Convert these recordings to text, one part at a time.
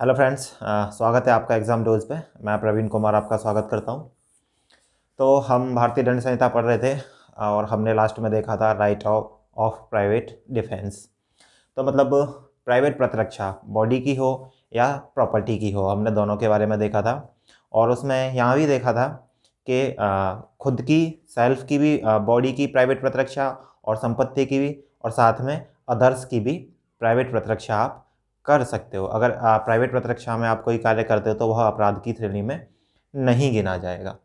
Hello friends, स्वागत है आपका एग्ज़ाम डोज पे। मैं प्रवीण कुमार आपका स्वागत करता हूं। तो हम भारतीय दंड संहिता पढ़ रहे थे और हमने लास्ट में देखा था राइट ऑफ प्राइवेट डिफेंस। तो मतलब प्राइवेट प्रतिरक्षा बॉडी की हो या प्रॉपर्टी की हो, हमने दोनों के बारे में देखा था। और उसमें यहाँ भी देखा था कि खुद की सेल्फ की भी बॉडी की प्राइवेट प्रतिरक्षा और संपत्ति की भी, और साथ में अदर्स की भी प्राइवेट प्रतिरक्षा आप कर सकते हो। अगर प्राइवेट प्रतिरक्षा में आप कोई कार्य करते हो तो वह अपराध की श्रेणी में नहीं गिना जाएगा।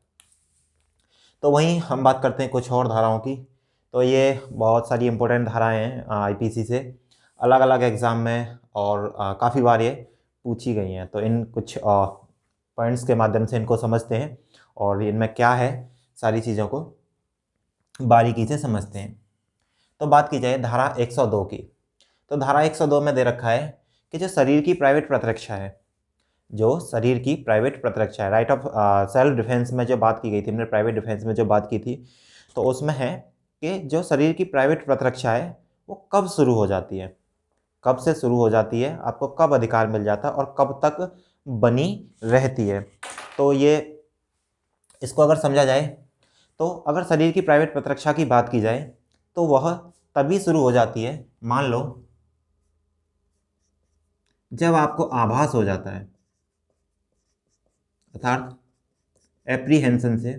तो वहीं हम बात करते हैं कुछ और धाराओं की। तो ये बहुत सारी इंपॉर्टेंट धाराएं हैं आईपीसी से, अलग अलग एग्ज़ाम में, और काफ़ी बार ये पूछी गई हैं। तो इन कुछ पॉइंट्स के माध्यम से इनको समझते हैं और इनमें क्या है, सारी चीज़ों को बारीकी से समझते हैं। तो बात की जाए धारा 102 की। तो धारा 102 में दे रखा है कि जो शरीर की प्राइवेट प्रतिरक्षा है, जो शरीर की प्राइवेट प्रतिरक्षा है, राइट ऑफ सेल्फ डिफेंस में जो बात की गई थी, हमने प्राइवेट डिफेंस में जो बात की थी, तो उसमें है कि जो शरीर की प्राइवेट प्रतिरक्षा है वो कब शुरू हो जाती है, कब से शुरू हो जाती है, आपको कब अधिकार मिल जाता है और कब तक बनी रहती है। तो ये इसको अगर समझा जाए तो अगर शरीर की प्राइवेट प्रतिरक्षा की बात की जाए तो वह तभी शुरू हो जाती है, मान लो जब आपको आभास हो जाता है, अर्थात एप्रीहेंशन से,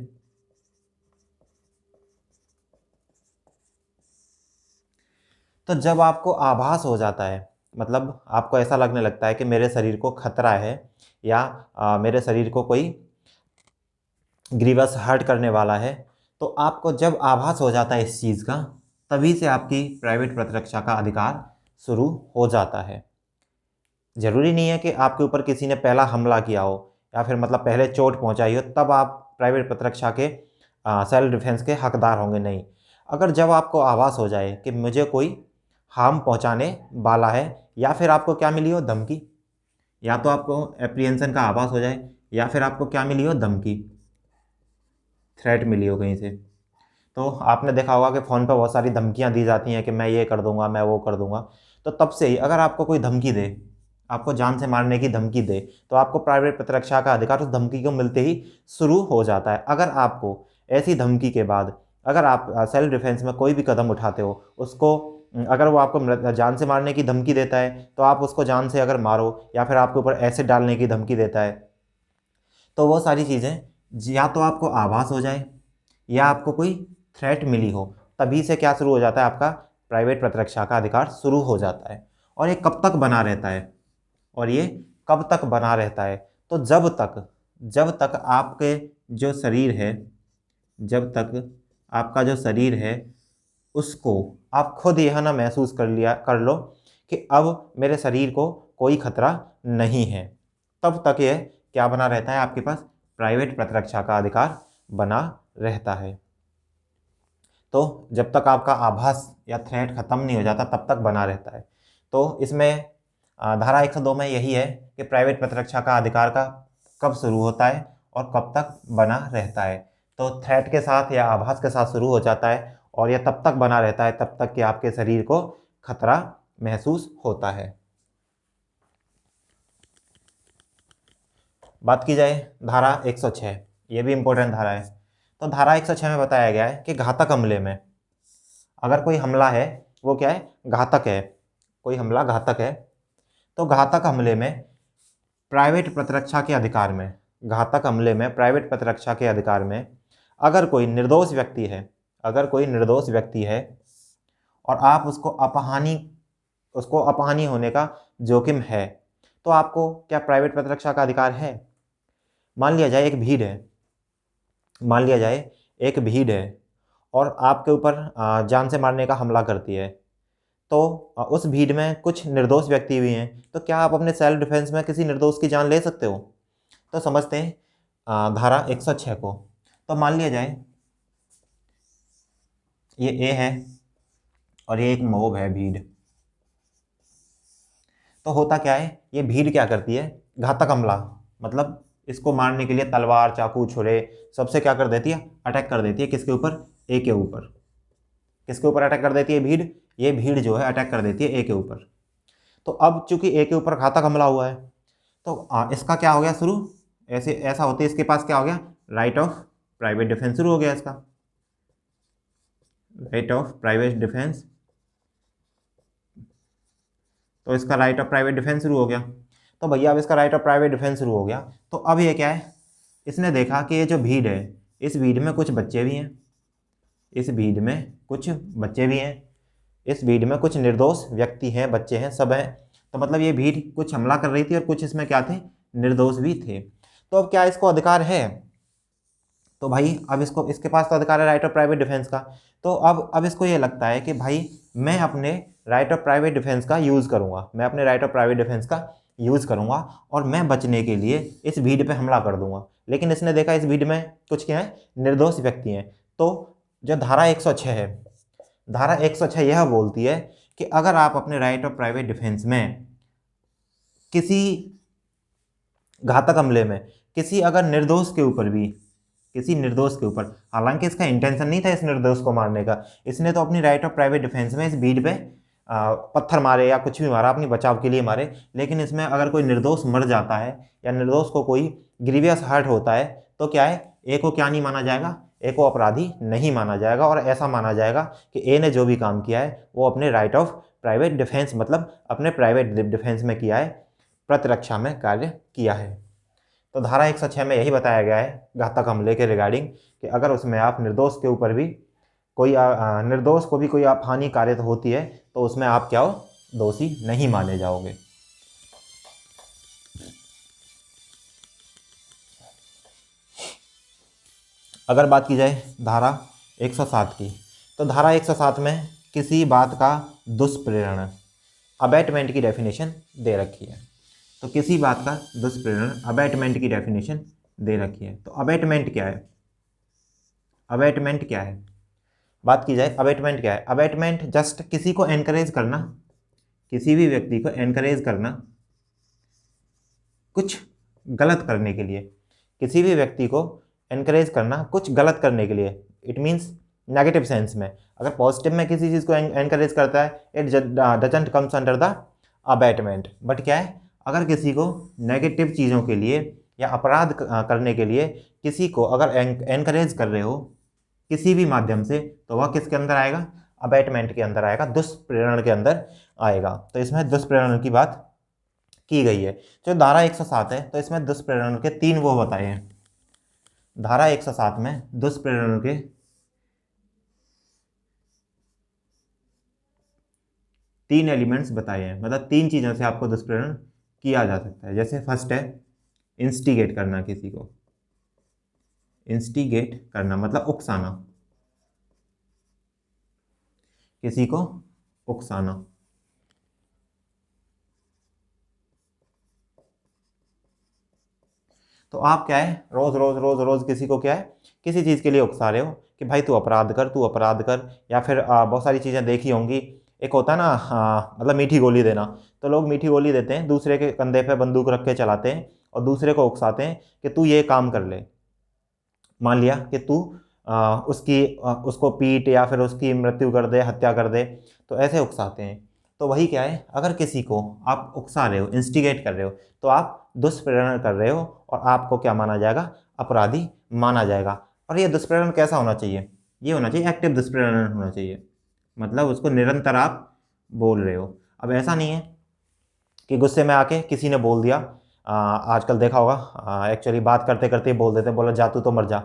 तो जब आपको आभास हो जाता है, मतलब आपको ऐसा लगने लगता है कि मेरे शरीर को खतरा है या मेरे शरीर को कोई ग्रीवस हर्ट करने वाला है, तो आपको जब आभास हो जाता है इस चीज़ का, तभी से आपकी प्राइवेट प्रतिरक्षा का अधिकार शुरू हो जाता है। ज़रूरी नहीं है कि आपके ऊपर किसी ने पहला हमला किया हो या फिर मतलब पहले चोट पहुंचाई हो तब आप प्राइवेट प्रतिरक्षा के सेल्फ डिफेंस के हकदार होंगे, नहीं। अगर जब आपको आभास हो जाए कि मुझे कोई हार्म पहुंचाने वाला है, या फिर आपको क्या मिली हो, धमकी, या तो आपको एप्रीहेंशन का आभास हो जाए या फिर आपको क्या मिली हो, धमकी, थ्रेट मिली हो कहीं से। तो आपने देखा होगा कि फ़ोन पे बहुत सारी धमकियाँ दी जाती हैं कि मैं ये कर दूंगा, मैं वो कर दूंगा। तो तब से ही अगर आपको कोई धमकी दे, आपको जान से मारने की धमकी दे, तो आपको प्राइवेट प्रतिरक्षा का अधिकार उस धमकी को मिलते ही शुरू हो जाता है। अगर आपको ऐसी धमकी के बाद अगर आप सेल्फ डिफेंस में कोई भी कदम उठाते हो, उसको अगर वो आपको जान से मारने की धमकी देता है तो आप उसको जान से अगर मारो, या फिर आपके ऊपर एसिड डालने की धमकी देता है, तो वो सारी चीज़ें या तो आपको आभास हो जाए या आपको कोई थ्रेट मिली हो, तभी से क्या शुरू हो जाता है, आपका प्राइवेट प्रतिरक्षा का अधिकार शुरू हो जाता है। और ये कब तक बना रहता है, और ये कब तक बना रहता है, तो जब तक आपके जो शरीर है, जब तक आपका जो शरीर है उसको आप खुद यह ना महसूस कर लो कि अब मेरे शरीर को कोई खतरा नहीं है, तब तक यह क्या बना रहता है, आपके पास प्राइवेट प्रतिरक्षा का अधिकार बना रहता है। तो जब तक आपका आभास या थ्रेट खत्म नहीं हो जाता तब तक बना रहता है। तो इसमें धारा 102 में यही है कि प्राइवेट प्रतिरक्षा का अधिकार का कब शुरू होता है और कब तक बना रहता है। तो थ्रेट के साथ या आभास के साथ शुरू हो जाता है और यह तब तक बना रहता है तब तक कि आपके शरीर को खतरा महसूस होता है। बात की जाए धारा 106, ये भी इम्पोर्टेंट धारा है। तो धारा 106 में बताया गया है कि घातक हमले में, अगर कोई हमला है वो क्या है, घातक है, कोई हमला घातक है, तो घातक हमले में प्राइवेट प्रतिरक्षा के अधिकार में, घातक हमले में प्राइवेट प्रतिरक्षा के अधिकार में अगर कोई निर्दोष व्यक्ति है, अगर कोई निर्दोष व्यक्ति है और आप उसको अपहानि होने का जोखिम है, तो आपको क्या प्राइवेट प्रतिरक्षा का अधिकार है। मान लिया जाए एक भीड़ है, मान लिया जाए एक भीड़ है और आपके ऊपर जान से मारने का हमला करती है, तो उस भीड़ में कुछ निर्दोष व्यक्ति भी हैं, तो क्या आप अपने सेल्फ डिफेंस में किसी निर्दोष की जान ले सकते हो। तो समझते हैं धारा 106 को। तो मान लिया जाए ये ए है और ये एक मोब है, भीड़। तो होता क्या है, ये भीड़ क्या करती है, घातक हमला, मतलब इसको मारने के लिए तलवार, चाकू, छुरे सबसे क्या कर देती है, अटैक कर देती है। किसके ऊपर, ए के ऊपर। किसके ऊपर अटैक कर देती है भीड़, ये भीड़ जो है अटैक कर देती है ए के ऊपर। तो अब चूंकि ए के ऊपर घातक हमला हुआ है, तो इसका क्या हो गया शुरू, ऐसे ऐसा होते इसके पास क्या हो गया, राइट ऑफ प्राइवेट डिफेंस शुरू हो गया इसका, राइट ऑफ प्राइवेट डिफेंस। तो इसका राइट ऑफ प्राइवेट डिफेंस शुरू हो गया। तो भैया अब इसका राइट ऑफ प्राइवेट डिफेंस शुरू हो गया, तो अब ये क्या है, इसने देखा कि ये जो भीड़ है, इस भीड़ में कुछ बच्चे भी हैं, इस भीड़ में कुछ बच्चे भी हैं, इस भीड़ में कुछ निर्दोष व्यक्ति हैं, बच्चे हैं, सब हैं। तो मतलब ये भीड़ कुछ हमला कर रही थी और कुछ इसमें क्या थे, निर्दोष भी थे। तो अब क्या इसको अधिकार है, तो भाई अब इसको, इसके पास तो अधिकार है राइट ऑफ प्राइवेट डिफेंस का। तो अब इसको ये लगता है कि भाई मैं अपने राइट ऑफ प्राइवेट डिफेंस का यूज़ करूँगा, मैं अपने राइट ऑफ प्राइवेट डिफेंस का यूज़ करूँगा और मैं बचने के लिए इस भीड़ पे हमला कर दूंगा। लेकिन इसने देखा इस भीड़ में कुछ क्या है, निर्दोष व्यक्ति हैं। तो जो धारा 106 है, धारा 106 यह बोलती है कि अगर आप अपने राइट ऑफ प्राइवेट डिफेंस में किसी घातक हमले में किसी अगर निर्दोष के ऊपर भी, किसी निर्दोष के ऊपर, हालांकि इसका इंटेंशन नहीं था इस निर्दोष को मारने का, इसने तो अपनी राइट ऑफ प्राइवेट डिफेंस में इस भीड़ पे पत्थर मारे या कुछ भी मारा, अपनी बचाव के लिए मारे। लेकिन इसमें अगर कोई निर्दोष मर जाता है या निर्दोष को कोई ग्रीवियस हर्ट होता है, तो क्या है, ए को क्या नहीं माना जाएगा, ए को अपराधी नहीं माना जाएगा और ऐसा माना जाएगा कि ए ने जो भी काम किया है वो अपने राइट ऑफ प्राइवेट डिफेंस, मतलब अपने प्राइवेट डिफेंस में किया है, प्रतिरक्षा में कार्य किया है। तो धारा 106 में यही बताया गया है घातक हमले के रिगार्डिंग कि अगर उसमें आप निर्दोष के ऊपर भी कोई निर्दोष को भी कोई आप हानि कारित होती है तो उसमें आप क्या हो, दोषी नहीं माने जाओगे। अगर बात की जाए धारा 107 की, तो धारा 107 में किसी बात का दुष्प्रेरण, अबैटमेंट की डेफिनेशन दे रखी है। तो किसी बात का दुष्प्रेरण, अबैटमेंट की डेफिनेशन दे रखी है। तो अबैटमेंट क्या है, अबैटमेंट क्या है, बात की जाए अबैटमेंट क्या है। अबैटमेंट जस्ट किसी को एनकरेज करना, किसी भी व्यक्ति को एनकरेज करना कुछ गलत करने के लिए, किसी भी व्यक्ति को एनकरेज करना कुछ गलत करने के लिए। इट मीन्स नेगेटिव सेंस में, अगर पॉजिटिव में किसी चीज़ को एनकरेज करता है, it doesn't comes under the abatement. But क्या है, अगर किसी को नेगेटिव चीज़ों के लिए या अपराध करने के लिए किसी को अगर एनकरेज कर रहे हो किसी भी माध्यम से, तो वह किसके अंदर आएगा, अबैटमेंट के अंदर आएगा, दुष्प्रेरण के अंदर आएगा। तो इसमें दुष्प्रेरण की बात की गई है। जो धारा 107 है तो इसमें दुष्प्रेरण के 3 वो बताए हैं। धारा 107 में दुष्प्रेरण के 3 एलिमेंट्स बताए हैं, मतलब 3 चीज़ों से आपको दुष्प्रेरण किया जा सकता है। जैसे फर्स्ट है इंस्टिगेट करना, किसी को इंस्टिगेट करना मतलब उकसाना, किसी को उकसाना। तो आप क्या है, रोज रोज रोज रोज किसी को क्या है, किसी चीज़ के लिए उकसा रहे हो कि भाई तू अपराध कर, तू अपराध कर। या फिर बहुत सारी चीज़ें देखी होंगी, एक होता है ना मतलब मीठी गोली देना। तो लोग मीठी गोली देते हैं, दूसरे के कंधे पे बंदूक रख के चलाते हैं और दूसरे को उकसाते हैं कि तू ये काम कर ले। मान लिया कि तू उसको पीट या फिर उसकी मृत्यु कर दे, हत्या कर दे, तो ऐसे उकसाते हैं। तो वही क्या है, अगर किसी को आप उकसा रहे हो, इंस्टिगेट कर रहे हो, तो आप दुष्प्रेरण कर रहे हो और आपको क्या माना जाएगा, अपराधी माना जाएगा। और ये दुष्प्रेरण कैसा होना चाहिए, ये होना चाहिए एक्टिव दुष्प्रेरण होना चाहिए, मतलब उसको निरंतर आप बोल रहे हो। अब ऐसा नहीं है कि गुस्से में आके किसी ने बोल दिया, आजकल देखा होगा एक्चुअली बात करते करते ही बोल देते हैं, बोला जा तू तो मर जा,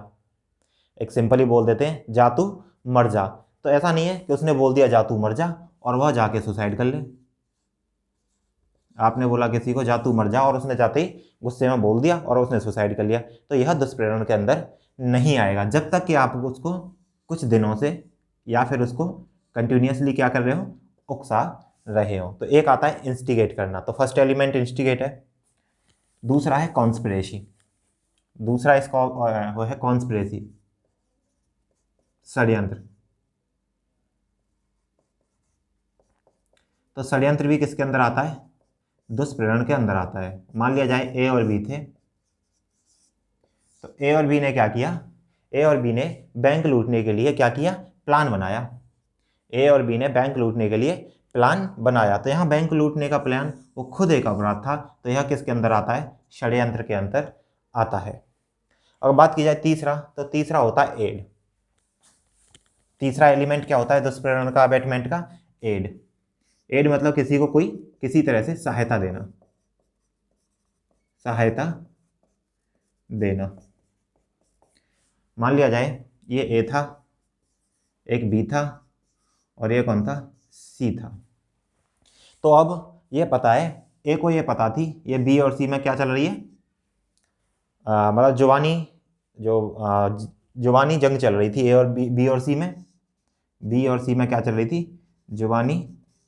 एक सिंपल ही बोल देते हैं जा तू मर जा। तो ऐसा नहीं है कि उसने बोल दिया जा तू मर जा और वह जाके सुसाइड कर ले। आपने बोला किसी को जा तू मर जा और उसने जाते ही गुस्से में बोल दिया और उसने सुसाइड कर लिया, तो यह दुष्प्रेरण के अंदर नहीं आएगा, जब तक कि आप उसको कुछ दिनों से या फिर उसको कंटिन्यूसली क्या कर रहे हो, उकसा रहे हो। तो एक आता है इंस्टिगेट करना, तो फर्स्ट एलिमेंट इंस्टिगेट है। दूसरा है कॉन्स्पिरेसी, दूसरा इसका वो है कॉन्स्पिरेसी, षड्यंत्र। तो षड्यंत्र भी किसके अंदर आता है, दुष्प्रेरण के अंदर आता है। मान लिया जाए ए और बी थे, तो ए और बी ने क्या किया, ए और बी ने बैंक लूटने के लिए क्या किया, प्लान बनाया। ए और बी ने बैंक लूटने के लिए प्लान बनाया। तो यहाँ बैंक लूटने का प्लान वो खुद एक अपराध था, तो यह किसके अंदर आता है? षड्यंत्र के अंदर आता है। अगर बात की जाए तीसरा, तो तीसरा होता है एड। तीसरा एलिमेंट क्या होता है दुष्प्रेरण का, अबेटमेंट का? एड। एड मतलब किसी को कोई किसी तरह से सहायता देना, सहायता देना। मान लिया जाए ये ए था, एक बी था, और ये कौन था? सी था। तो अब ये पता है, ए को ये पता थी ये बी और सी में क्या चल रही है, मतलब जुबानी जंग चल रही थी ए और बी और सी में। बी और सी में क्या चल रही थी? जुबानी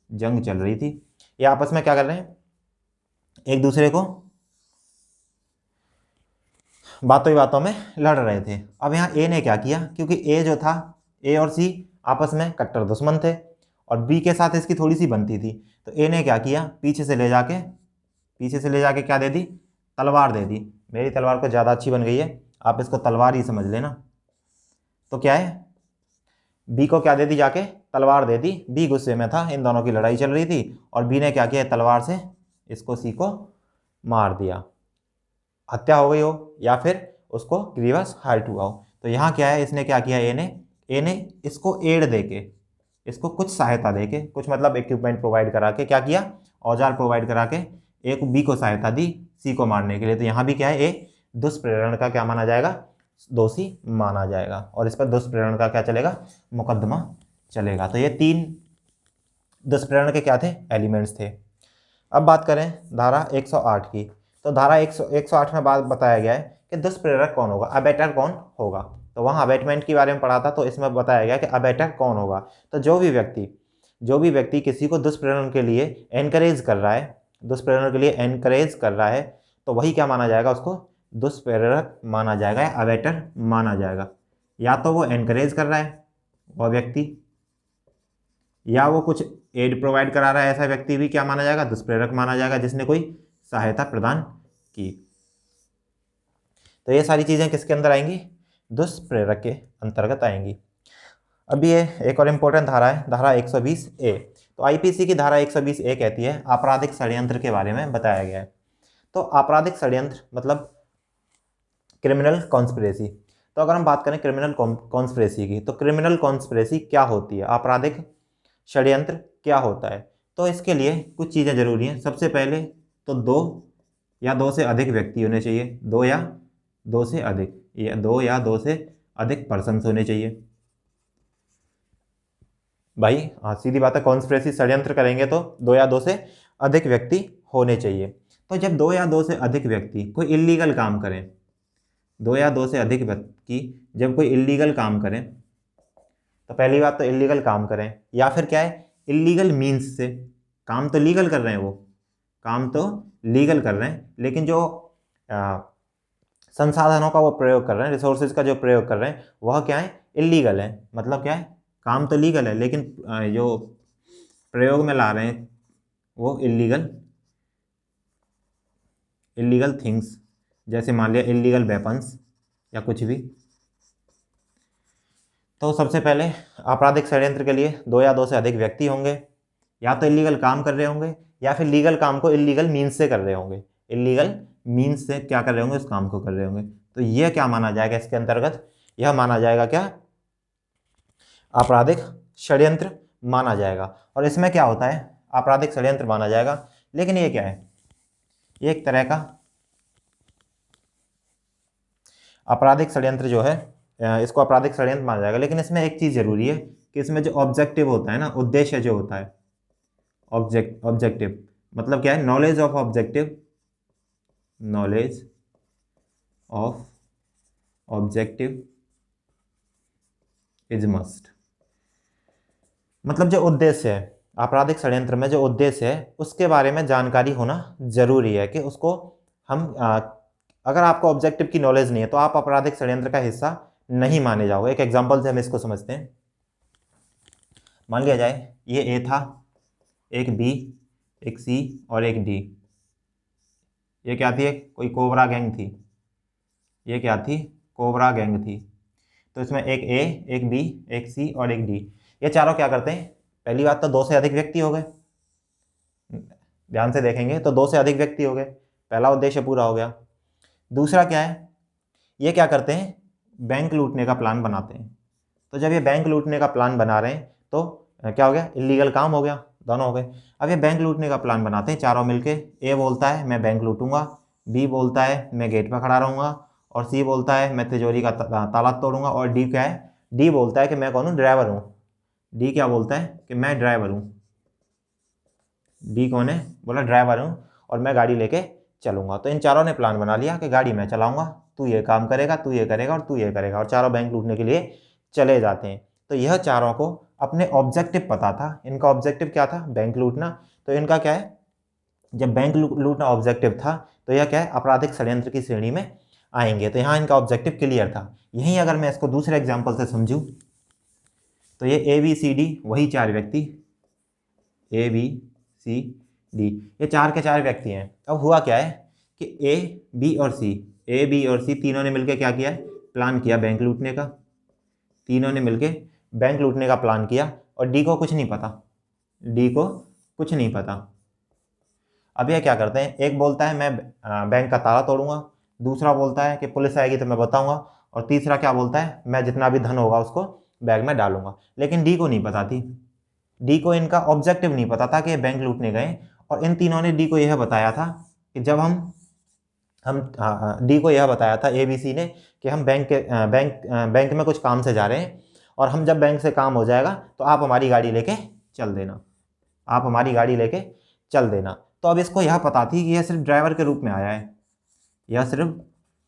जंग चल रही थी। ये आपस में क्या कर रहे हैं? एक दूसरे को बातों ही बातों में लड़ रहे थे। अब यहाँ ए ने क्या किया, क्योंकि ए जो था, ए और सी आपस में कट्टर दुश्मन थे और बी के साथ इसकी थोड़ी सी बनती थी, तो ए ने क्या किया, पीछे से ले जाके क्या दे दी? तलवार दे दी। मेरी तलवार को ज़्यादा अच्छी बन गई है, आप इसको तलवार ही समझ लेना। तो क्या है, बी को क्या दे दी? जाके तलवार दे दी। बी गुस्से में था, इन दोनों की लड़ाई चल रही थी, और बी ने क्या किया, तलवार से इसको सी को मार दिया। हत्या हो गई हो या फिर उसको ग्रीवस हर्ट हुआ हो। तो यहाँ क्या है, इसने क्या किया, ए ने इसको एड देके, इसको कुछ सहायता देके, कुछ मतलब इक्विपमेंट प्रोवाइड करा के क्या किया, औजार प्रोवाइड करा के ए को बी को सहायता दी सी को मारने के लिए। तो यहाँ भी क्या है, ए दुष्प्रेरण का क्या माना जाएगा? दोषी माना जाएगा, और इस पर दुष्प्रेरण का क्या चलेगा? मुकदमा चलेगा। तो ये 3 दुष्प्रेरण के क्या थे? एलिमेंट्स थे। अब बात करें धारा 108 की, तो धारा 108 में बात बताया गया है कि दुष्प्रेरक कौन होगा, अबेटर कौन होगा। तो वहाँ अबेटमेंट के बारे में पढ़ा था, तो इसमें बताया गया कि अबेटर कौन होगा। तो जो भी व्यक्ति किसी को दुष्प्रेरण के लिए एनकरेज कर रहा है, तो वही क्या माना जाएगा? उसको दुष्प्रेरक माना जाएगा या अबेटर माना जाएगा। या तो वो एनकरेज कर रहा है वह व्यक्ति, या वो कुछ एड प्रोवाइड करा रहा है, ऐसा व्यक्ति भी क्या माना जाएगा? दुष्प्रेरक माना जाएगा, जिसने कोई सहायता प्रदान की। तो ये सारी चीज़ें किसके अंदर आएंगी? दुष्प्रेरक के अंतर्गत आएंगी। अभी ये एक और इम्पोर्टेंट धारा है, धारा 120 ए। तो आईपीसी की धारा 120 ए कहती है आपराधिक षड्यंत्र के बारे में बताया गया है। तो आपराधिक षड्यंत्र मतलब क्रिमिनल कॉन्स्पिरेसी। तो अगर हम बात करें क्रिमिनल कॉन्स्पिरेसी की, तो क्रिमिनल कॉन्स्पिरेसी क्या होती है, आपराधिक षड्यंत्र क्या होता है, तो इसके लिए कुछ चीज़ें जरूरी हैं। सबसे पहले तो 2 या 2 से अधिक व्यक्ति होने चाहिए, 2 या 2 से अधिक, या 2 या 2 से अधिक पर्सन्स होने चाहिए। भाई हाँ, सीधी बात है, कॉन्स्पिरेसी षड्यंत्र करेंगे तो 2 या 2 से अधिक व्यक्ति होने चाहिए। तो जब 2 या 2 से अधिक व्यक्ति कोई इल्लीगल काम करें, 2 या 2 से अधिक व्यक्ति जब कोई इल्लीगल काम करें, तो पहली बात तो इल्लीगल काम करें, या फिर क्या है, इल्लीगल मीन्स से। काम तो लीगल कर रहे हैं, वो काम तो लीगल कर रहे हैं, लेकिन जो संसाधनों का वो प्रयोग कर रहे हैं, रिसोर्सेज का जो प्रयोग कर रहे हैं, वह क्या है, इल्लीगल है। मतलब क्या है, काम तो लीगल है, लेकिन जो प्रयोग में ला रहे हैं वो इल्लीगल थिंग्स, जैसे मान लिया इल्लीगल वेपन्स या कुछ भी। तो सबसे पहले आपराधिक षड्यंत्र के लिए 2 या 2 से अधिक व्यक्ति होंगे, या तो इल्लीगल काम कर रहे होंगे, या फिर लीगल काम को इल्लीगल मीन्स से कर रहे होंगे। इल्लीगल मीन्स से क्या कर रहे होंगे, उस काम को कर रहे होंगे। तो यह क्या माना जाएगा इसके अंतर्गत? यह माना जाएगा क्या, आपराधिक षड्यंत्र माना जाएगा। और इसमें क्या होता है, आपराधिक षड्यंत्र माना जाएगा, लेकिन ये क्या है, ये एक तरह का आपराधिक षड्यंत्र जो है, इसको आपराधिक षड्यंत्र माना जाएगा। लेकिन इसमें एक चीज़ जरूरी है कि इसमें जो ऑब्जेक्टिव होता है ना, उद्देश्य जो होता है, ऑब्जेक्टिव मतलब क्या है, knowledge of objective, knowledge of objective is must. मतलब जो उद्देश्य है आपराधिक षड्यंत्र में, जो उद्देश्य है उसके बारे में जानकारी होना जरूरी है, कि उसको हम अगर आपको ऑब्जेक्टिव की नॉलेज नहीं है तो आप आपराधिक षड्यंत्र का हिस्सा नहीं माने जाओगे। एक एग्जांपल से हम इसको समझते हैं। मान लिया जाए ये ए था, एक बी, एक सी और एक डी। ये क्या थी, कोई कोबरा गैंग थी। ये क्या थी, कोबरा गैंग थी। तो इसमें एक ए, एक बी, एक सी और एक डी, ये चारों क्या करते हैं, पहली बात तो 2 से अधिक व्यक्ति हो गए। ध्यान से देखेंगे तो 2 से अधिक व्यक्ति हो गए, पहला उद्देश्य पूरा हो गया। दूसरा क्या है, ये क्या करते हैं, बैंक लूटने का प्लान बनाते हैं। तो जब ये बैंक लूटने का प्लान बना रहे हैं तो क्या हो गया, इलीगल काम हो गया, दोनों हो गए। अब ये बैंक लूटने का प्लान बनाते हैं चारों मिलके। ए बोलता है मैं बैंक लूटूंगा, बी बोलता है मैं गेट पर खड़ा रहूंगा, और सी बोलता है मैं तिजोरी का ताला तोड़ूंगा, और डी क्या है, डी बोलता है कि मैं कौन हूँ, ड्राइवर हूँ। डी क्या बोलता है कि मैं ड्राइवर हूँ। डी कौन है, बोला ड्राइवर हूँ और मैं गाड़ी लेके चलूंगा। तो इन चारों ने प्लान बना लिया कि गाड़ी मैं चलाऊंगा, तू ये काम करेगा, तू ये करेगा और तू ये करेगा, और चारों बैंक लूटने के लिए चले जाते हैं। तो यह चारों को अपने ऑब्जेक्टिव पता था। इनका ऑब्जेक्टिव क्या था, बैंक लूटना। तो इनका क्या है, जब बैंक लूटना ऑब्जेक्टिव था तो यह क्या है, आपराधिक षड्यंत्र की श्रेणी में आएंगे। तो यहाँ इनका ऑब्जेक्टिव क्लियर था। यहीं अगर मैं इसको दूसरे एग्जाम्पल से समझूँ तो ये ABCD वही 4 व्यक्ति, ABCD ये 4 के 4 व्यक्ति हैं। अब हुआ क्या है कि A, B और C तीनों ने मिलकर क्या किया है, प्लान किया बैंक लूटने का। तीनों ने मिलकर बैंक लूटने का प्लान किया और डी को कुछ नहीं पता, डी को कुछ नहीं पता। अब ये क्या करते हैं, एक बोलता है मैं बैंक का ताला तोड़ूंगा, दूसरा बोलता है कि पुलिस आएगी तो मैं बताऊंगा, और तीसरा क्या बोलता है, मैं जितना भी धन होगा उसको बैग में डालूंगा। लेकिन डी को नहीं पता थी, डी को इनका ऑब्जेक्टिव नहीं पता था कि ये बैंक लूटने गए। और इन तीनों ने डी को यह बताया था कि जब हम डी को यह बताया था ABC ने कि हम बैंक में कुछ काम से जा रहे हैं, और हम जब बैंक से काम हो जाएगा तो आप हमारी गाड़ी लेके चल देना, आप हमारी गाड़ी लेके चल देना। तो अब इसको यह पता थी कि यह सिर्फ ड्राइवर के रूप में आया है, यह सिर्फ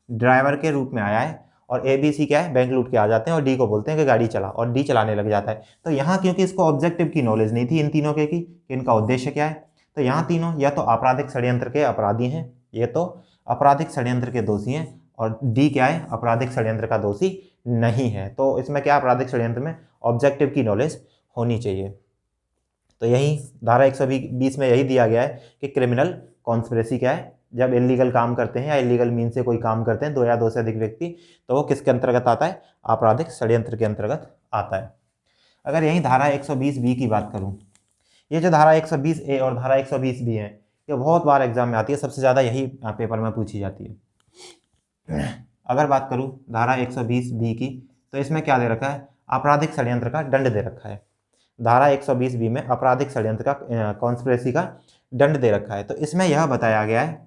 ड्राइवर के रूप में आया है, और ABC क्या है, बैंक लूट के आ जाते हैं और डी को बोलते हैं कि गाड़ी चला, और डी चलाने लग जाता है। तो यहाँ क्योंकि इसको ऑब्जेक्टिव की नॉलेज नहीं थी इन तीनों के कि इनका उद्देश्य क्या है, तो यहाँ तीनों या तो आपराधिक षड्यंत्र के अपराधी हैं, ये तो आपराधिक षड्यंत्र के दोषी हैं, और डी क्या है, आपराधिक षड्यंत्र का दोषी नहीं है। तो इसमें क्या, आपराधिक षड्यंत्र में ऑब्जेक्टिव की नॉलेज होनी चाहिए। तो यही धारा 120 में यही दिया गया है कि क्रिमिनल कॉन्स्पिरेसी क्या है, जब इलीगल काम करते हैं या इलीगल मीन से कोई काम करते हैं 2 या 2 से अधिक व्यक्ति, तो वो किसके अंतर्गत आता है, आपराधिक षड्यंत्र के अंतर्गत आता है। अगर यही धारा 120B की बात करूं, ये जो धारा 120A और धारा 120B है, ये बहुत बार एग्जाम में आती है, सबसे ज़्यादा यही पेपर में पूछी जाती है। अगर बात करूं धारा 120B की, तो इसमें क्या दे रखा है, आपराधिक षड्यंत्र का दंड दे रखा है। धारा 120B में आपराधिक षड्यंत्र का कॉन्स्पिरेसी का दंड दे रखा है। तो इसमें यह बताया गया है,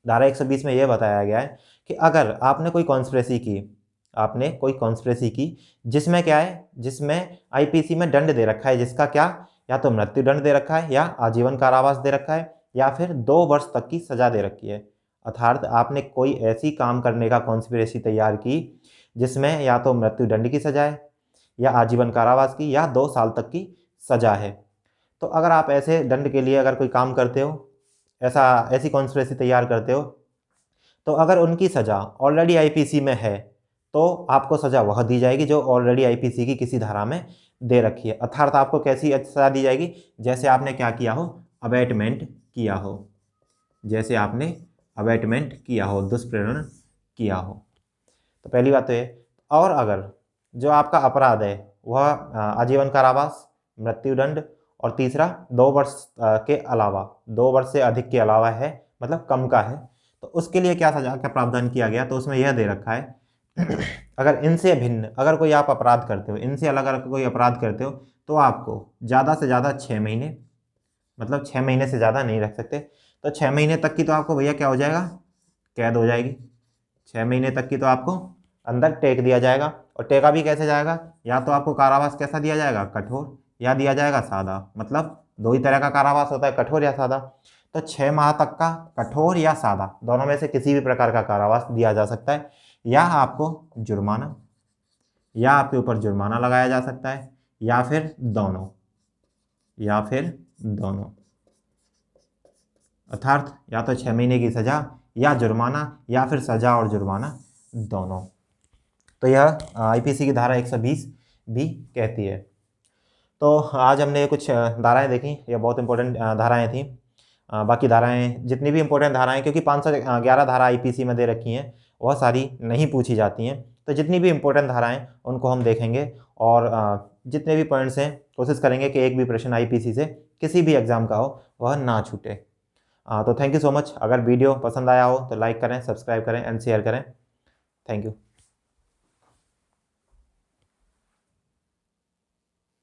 धारा 120 में यह बताया गया है कि अगर आपने कोई कॉन्स्पिरेसी की, आपने कोई कॉन्स्पिरेसी की जिसमें क्या है, जिसमें IPC में दंड दे रखा है, जिसका क्या, या तो मृत्यु दंड दे रखा है, या आजीवन कारावास दे रखा है, या फिर 2 वर्ष तक की सजा दे रखी है। अर्थात आपने कोई ऐसी काम करने का कॉन्स्पिरेसी तैयार की जिसमें या तो मृत्यु दंड की सजा है, या आजीवन कारावास की, या 2 साल तक की सजा है। तो अगर आप ऐसे दंड के लिए अगर कोई काम करते हो, ऐसी कॉन्स्पिरेसी तैयार करते हो, तो अगर उनकी सज़ा ऑलरेडी IPC में है तो आपको सज़ा वह दी जाएगी जो ऑलरेडी IPC की किसी धारा में दे रखी है। अर्थात आपको कैसी सज़ा दी जाएगी, जैसे आपने क्या किया हो, अबैटमेंट किया हो, जैसे आपने अबैटमेंट किया हो, दुष्प्रेरण किया हो। तो पहली बात तो ये। और अगर जो आपका अपराध है वह आजीवन कारावास, मृत्युदंड, और तीसरा 2 वर्ष के अलावा, 2 वर्ष से अधिक के अलावा है, मतलब कम का है, तो उसके लिए क्या सजा का प्रावधान किया गया, तो उसमें यह दे रखा है अगर इनसे भिन्न, अगर कोई आप अपराध करते हो, इनसे अलग अलग कोई अपराध करते हो, तो आपको ज़्यादा से ज़्यादा 6 महीने, मतलब 6 महीने से ज़्यादा नहीं रख सकते, तो 6 महीने तक की तो आपको भैया क्या हो जाएगा, कैद हो जाएगी। 6 महीने तक की तो आपको अंदर टेक दिया जाएगा, और टेका भी कैसे जाएगा, या तो आपको कारावास कैसा दिया जाएगा, कठोर, या दिया जाएगा सादा। मतलब 2 ही तरह का कारावास होता है, कठोर या सादा। तो 6 माह तक का कठोर या सादा, दोनों में से किसी भी प्रकार का कारावास दिया जा सकता है, या आपको जुर्माना, या आपके ऊपर जुर्माना लगाया जा सकता है, या फिर दोनों, या फिर दोनों। अर्थात या तो 6 महीने की सज़ा, या जुर्माना, या फिर सज़ा और जुर्माना दोनों। तो यह IPC की धारा 120 भी कहती है। तो आज हमने कुछ धाराएं देखी, ये बहुत इंपॉर्टेंट धाराएं थी। बाकी धाराएं जितनी भी इंपॉर्टेंट धाराएं, क्योंकि 511 धारा IPC में दे रखी हैं, वह सारी नहीं पूछी जाती हैं। तो जितनी भी इंपॉर्टेंट धाराएं उनको हम देखेंगे, और जितने भी पॉइंट्स हैं कोशिश करेंगे कि एक भी प्रश्न IPC से किसी भी एग्ज़ाम का हो वह ना छूटे। तो थैंक यू सो मच। अगर वीडियो पसंद आया हो तो लाइक करें, सब्सक्राइब करें एंड शेयर करें। Thank you.